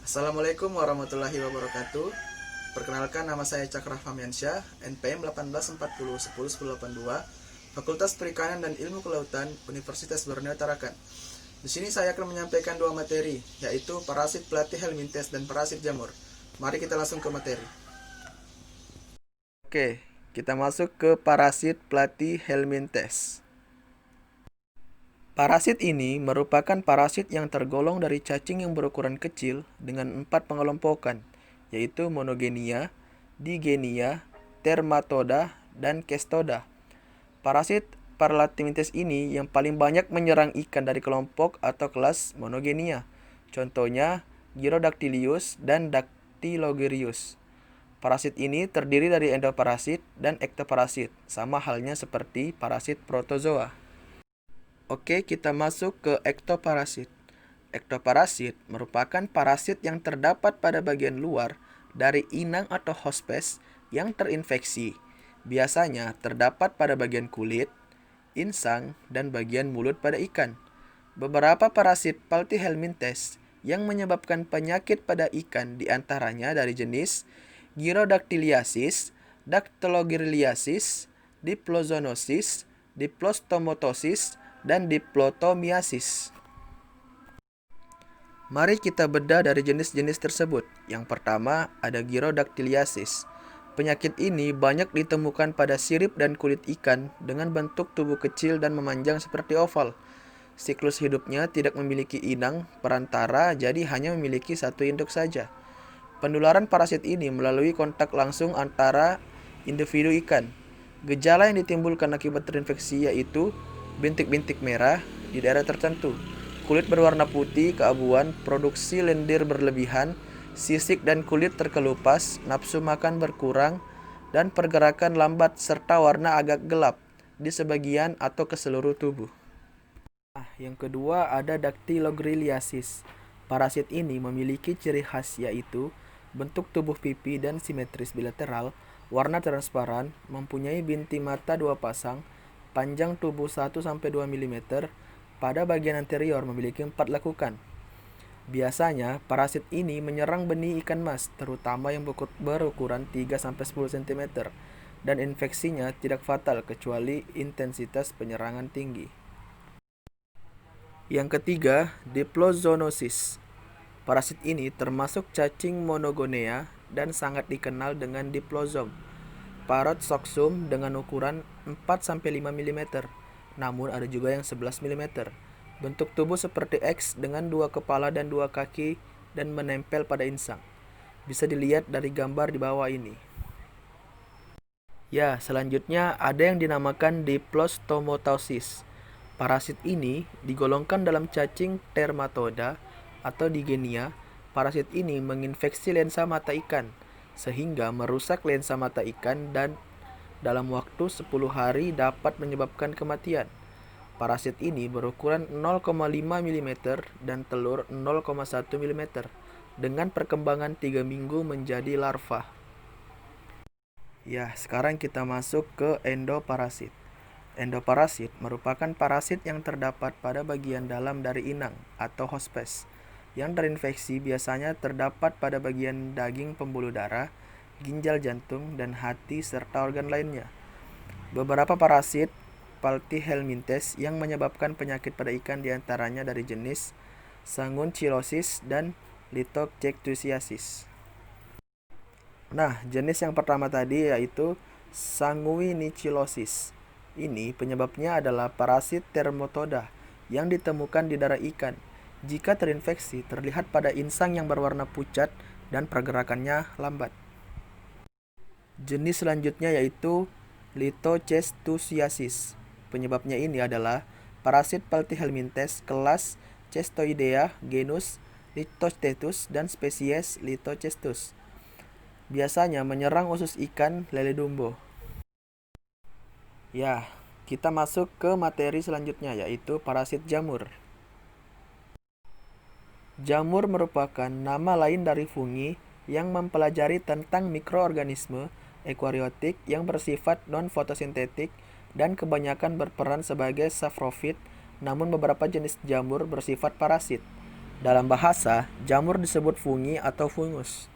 Assalamualaikum warahmatullahi wabarakatuh. Perkenalkan, nama saya Cakra Famiansyah, NPM 1840101082, Fakultas Perikanan dan Ilmu Kelautan, Universitas Borneo Tarakan. Di sini saya akan menyampaikan dua materi, yaitu parasit pelatih helminthes dan parasit jamur. Mari kita langsung ke materi. Oke, kita masuk ke parasit pelatih helminthes. Parasit ini merupakan parasit yang tergolong dari cacing yang berukuran kecil dengan 4 pengelompokan, yaitu monogenia, digenia, termatoda, dan kestoda. Parasit Paralatiminthes ini yang paling banyak menyerang ikan dari kelompok atau kelas monogenia. Contohnya Gyrodactylius dan Dactylogerius. Parasit ini terdiri dari endoparasit dan ektoparasit, sama halnya seperti parasit protozoa. Oke, kita masuk ke ektoparasit. Ektoparasit merupakan parasit yang terdapat pada bagian luar dari inang atau hospes yang terinfeksi. Biasanya terdapat pada bagian kulit, insang, dan bagian mulut pada ikan. Beberapa parasit Platyhelminthes yang menyebabkan penyakit pada ikan diantaranya dari jenis Gyrodactyliasis, Dactylogiriasis, Diplozoonosis, Diplostomatosis, dan diplotomiasis. Mari kita bedah dari jenis-jenis tersebut. Yang pertama ada Gyrodactyliasis. Penyakit ini banyak ditemukan pada sirip dan kulit ikan dengan bentuk tubuh kecil dan memanjang seperti oval. Siklus hidupnya tidak memiliki inang perantara, jadi hanya memiliki satu induk saja. Penularan parasit ini melalui kontak langsung antara individu ikan. Gejala yang ditimbulkan akibat terinfeksi yaitu bintik-bintik merah di daerah tertentu, kulit berwarna putih keabuan, produksi lendir berlebihan, sisik dan kulit terkelupas, nafsu makan berkurang, dan pergerakan lambat serta warna agak gelap di sebagian atau ke seluruh tubuh. Yang kedua ada Dactylogiriasis. Parasit ini memiliki ciri khas yaitu bentuk tubuh pipi dan simetris bilateral, warna transparan, mempunyai binti mata 2 pasang, panjang tubuh 1-2 mm, pada bagian anterior memiliki 4 lekukan. Biasanya, parasit ini menyerang benih ikan mas, terutama yang berukuran 3-10 cm, dan infeksinya tidak fatal kecuali intensitas penyerangan tinggi. Yang ketiga, diplozoonosis. Parasit ini termasuk cacing monogonea dan sangat dikenal dengan diplozom. Parrot soxum dengan ukuran 4-5 mm, namun ada juga yang 11 mm. Bentuk tubuh seperti X dengan 2 kepala dan 2 kaki dan menempel pada insang. Bisa dilihat dari gambar di bawah ini. Ya, selanjutnya ada yang dinamakan diplostomatosis. Parasit ini digolongkan dalam cacing termatoda atau digenia. Parasit ini menginfeksi lensa mata ikan, sehingga merusak lensa mata ikan dan dalam waktu 10 hari dapat menyebabkan kematian. Parasit ini berukuran 0,5 mm dan telur 0,1 mm dengan perkembangan 3 minggu menjadi larva. Ya, sekarang kita masuk ke endoparasit. Endoparasit merupakan parasit yang terdapat pada bagian dalam dari inang atau hospes. Yang terinfeksi biasanya terdapat pada bagian daging pembuluh darah, ginjal jantung, dan hati serta organ lainnya. Beberapa parasit Platyhelminthes yang menyebabkan penyakit pada ikan diantaranya dari jenis Sanguinchlosis dan Lithococcusiasis. Nah, jenis yang pertama tadi yaitu Sanguinchlosis. Ini penyebabnya adalah parasit Termatoda yang ditemukan di darah ikan. Jika terinfeksi, terlihat pada insang yang berwarna pucat dan pergerakannya lambat. Jenis selanjutnya yaitu Lithococcusiasis. Penyebabnya ini adalah parasit Platyhelminthes kelas Cestoidea, genus Lithocetus dan spesies Lithocestus. Biasanya menyerang usus ikan lele dumbo. Ya, kita masuk ke materi selanjutnya yaitu parasit jamur. Jamur merupakan nama lain dari fungi yang mempelajari tentang mikroorganisme eukariotik yang bersifat non-fotosintetik dan kebanyakan berperan sebagai saprofit, namun beberapa jenis jamur bersifat parasit. Dalam bahasa, jamur disebut fungi atau fungus.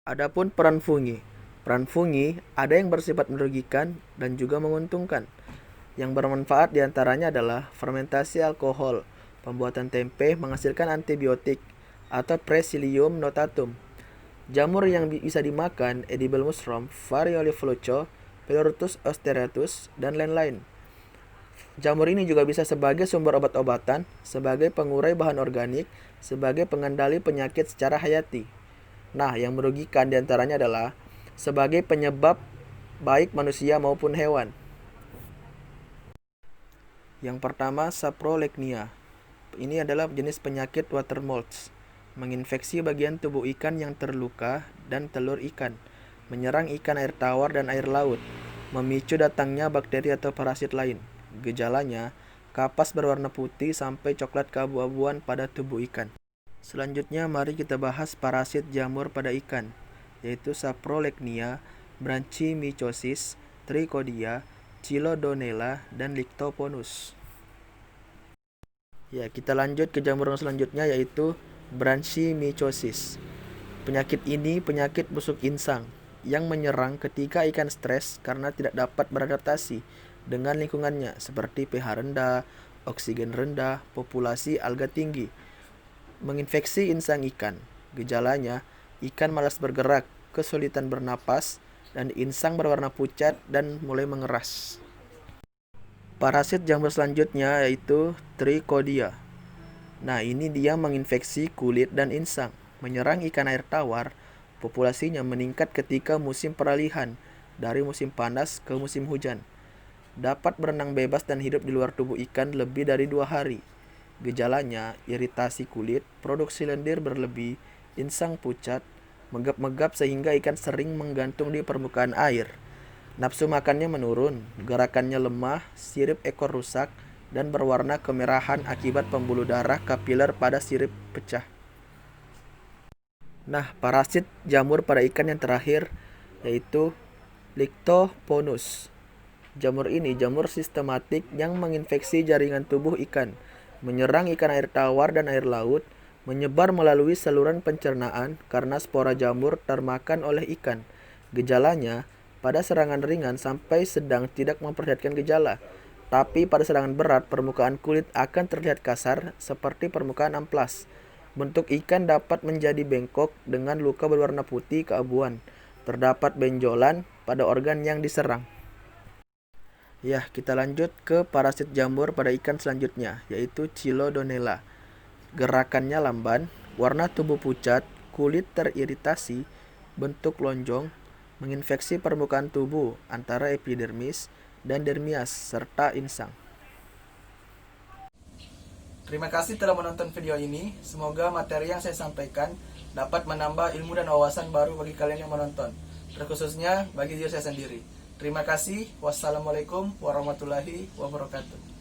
Adapun peran fungi. Peran fungi ada yang bersifat merugikan dan juga menguntungkan. Yang bermanfaat diantaranya adalah fermentasi alkohol, pembuatan tempe menghasilkan antibiotik, atau Praecilium notatum. Jamur yang bisa dimakan, edible mushroom, Variole flucco, Pleurotus osteratus, dan lain-lain. Jamur ini juga bisa sebagai sumber obat-obatan, sebagai pengurai bahan organik, sebagai pengendali penyakit secara hayati. Nah, yang merugikan diantaranya adalah sebagai penyebab baik manusia maupun hewan. Yang pertama, Saprolegnia. Ini adalah jenis penyakit water molds, menginfeksi bagian tubuh ikan yang terluka dan telur ikan, menyerang ikan air tawar dan air laut, memicu datangnya bakteri atau parasit lain. Gejalanya, kapas berwarna putih sampai coklat keabu-abuan pada tubuh ikan. Selanjutnya, mari kita bahas parasit jamur pada ikan, yaitu Saprolegnia, Branchimycosis, Trichodia, Chilodonella, dan Lictoponus. Ya, kita lanjut ke jamur yang selanjutnya, yaitu Branchimycosis. Penyakit ini penyakit busuk insang yang menyerang ketika ikan stres karena tidak dapat beradaptasi dengan lingkungannya seperti pH rendah, oksigen rendah, populasi alga tinggi. Menginfeksi insang ikan. Gejalanya, ikan malas bergerak, kesulitan bernapas, dan insang berwarna pucat dan mulai mengeras. Parasit jamur selanjutnya yaitu Trichodia. Nah, ini dia menginfeksi kulit dan insang, menyerang ikan air tawar. Populasinya meningkat ketika musim peralihan dari musim panas ke musim hujan. Dapat berenang bebas dan hidup di luar tubuh ikan lebih dari 2 hari. Gejalanya, iritasi kulit, produksi lendir berlebih, insang pucat, megap-megap sehingga ikan sering menggantung di permukaan air. Nafsu makannya menurun, gerakannya lemah, sirip ekor rusak, dan berwarna kemerahan akibat pembuluh darah kapiler pada sirip pecah. Nah, parasit jamur pada ikan yang terakhir yaitu Lictoponus. Jamur ini jamur sistematik yang menginfeksi jaringan tubuh ikan, menyerang ikan air tawar dan air laut, menyebar melalui saluran pencernaan karena spora jamur termakan oleh ikan. Gejalanya, pada serangan ringan sampai sedang tidak memperlihatkan gejala, tapi pada serangan berat permukaan kulit akan terlihat kasar seperti permukaan amplas. Bentuk ikan dapat menjadi bengkok dengan luka berwarna putih keabuan. Terdapat benjolan pada organ yang diserang. Ya, kita lanjut ke parasit jamur pada ikan selanjutnya, yaitu Chilodonella. Gerakannya lamban, warna tubuh pucat, kulit teriritasi, bentuk lonjong, menginfeksi permukaan tubuh antara epidermis dan dermias, serta insang. Terima kasih telah menonton video ini. Semoga materi yang saya sampaikan dapat menambah ilmu dan wawasan baru bagi kalian yang menonton, terkhususnya bagi diri saya sendiri. Terima kasih. Wassalamualaikum warahmatullahi wabarakatuh.